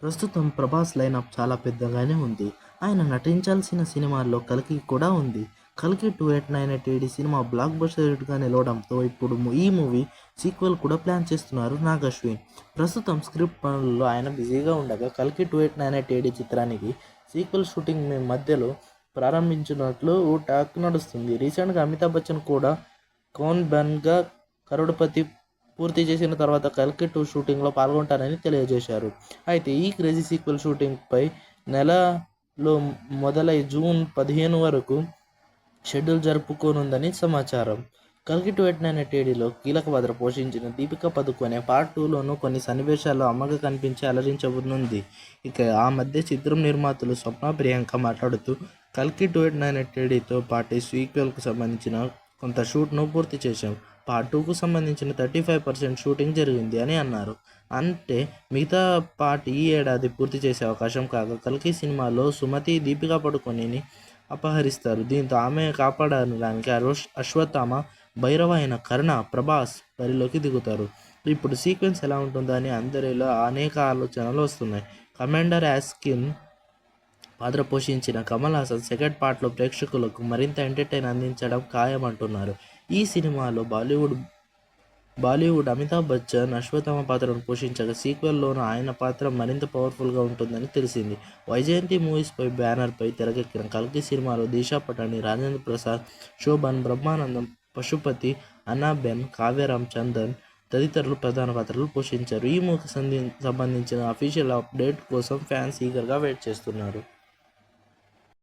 ప్రస్తుతం ప్రభాస్ లైనప్ చాలా పెద్దగానే ఉంది. ఆయన నటించాల్సిన సినిమాల్లో 'కల్కి' కూడా ఉంది. 'కల్కి 2898' సినిమా బ్లాక్ బస్టర్ హిట్‌గా నిలవడంతో ఇప్పుడు ఈ మూవీ సీక్వెల్ కూడా ప్లాన్ చేస్తున్నారు నాగ్ అశ్విన్. ప్రస్తుతం స్క్రిప్ట్ పనుల్లో ఆయన బిజీగా ఉండగా 'కల్కి 2898' చిత్రానికి సీక్వెల్ షూటింగ్ మే మధ్యలో ప్రారంభించినట్లు టాక్ నడుస్తుంది. రీసెంట్‌గా అమితాబ్ బచ్చన్ కూడా 'కౌన్ బనేగా కరోడ్‌పతి' పూర్తి చేసిన తర్వాత 'కల్కి 2' షూటింగ్లో పాల్గొంటానని తెలియజేశారు. అయితే ఈ క్రేజీ సీక్వెల్ షూటింగ్పై నెలలో మొదలై జూన్ 15 వరకు షెడ్యూల్ జరుపుకోనుందని సమాచారం. 'కల్కి 2898'లో కీలక పాత్ర పోషించిన దీపికా పదుకొనె పార్ట్ 2లోనూ కొన్ని సన్నివేశాల్లో అమ్మగా కనిపించి అలరించనుంది. ఇక ఆ మధ్య చిత్రం నిర్మాతలు స్వప్న, ప్రియాంక మాట్లాడుతూ 'కల్కి 2898'తో పాటు సీక్వెల్కు సంబంధించిన కొంత షూట్ను పూర్తి చేశాం. పార్ట్ 2కు సంబంధించిన 35% షూటింగ్ జరిగింది అని అన్నారు. అంటే మిగతా పార్ట్ ఈ ఏడాది పూర్తి చేసే అవకాశం. కాగా 'కల్కి' సినిమాలో సుమతి దీపికా పడుకొనెని అపహరిస్తారు. దీంతో ఆమె కాపాడడానికి అశ్వత్థామ, భైరవ అయిన కర్ణ, ప్రభాస్ బరిలోకి దిగుతారు. ఇప్పుడు సీక్వెన్స్ ఎలా ఉంటుందా అని అందరిలో అనేక ఆలోచనలు వస్తున్నాయి. కమాండర్ యాస్కిన్ పాత్ర పోషించిన కమల్ హాసన్ సెకండ్ పార్ట్లో ప్రేక్షకులకు మరింత ఎంటర్టైన్ అందించడం ఖాయమంటున్నారు. ఈ సినిమాలో బాలీవుడ్ అమితాబ్ బచ్చన్ అశ్వత్థామ పాత్రను పోషించగా సీక్వెల్లోనూ ఆయన పాత్ర మరింత పవర్ఫుల్గా ఉంటుందని తెలిసింది. వైజయంతి మూవీస్ బ్యానర్పై తెరకెక్కిన 'కల్కి' సినిమాలో దిశా పటాని, రాజేంద్ర ప్రసాద్, శోభన్, బ్రహ్మానందం, పశుపతి, అన్నాబెన్, కావ్యరామ్ చందన్ తదితరులు ప్రధాన పాత్రలు పోషించారు. ఈ మూవీకి సంబంధించిన అఫీషియల్ అప్డేట్ కోసం ఫ్యాన్స్ ఈగర్గా వెయిట్ చేస్తున్నారు.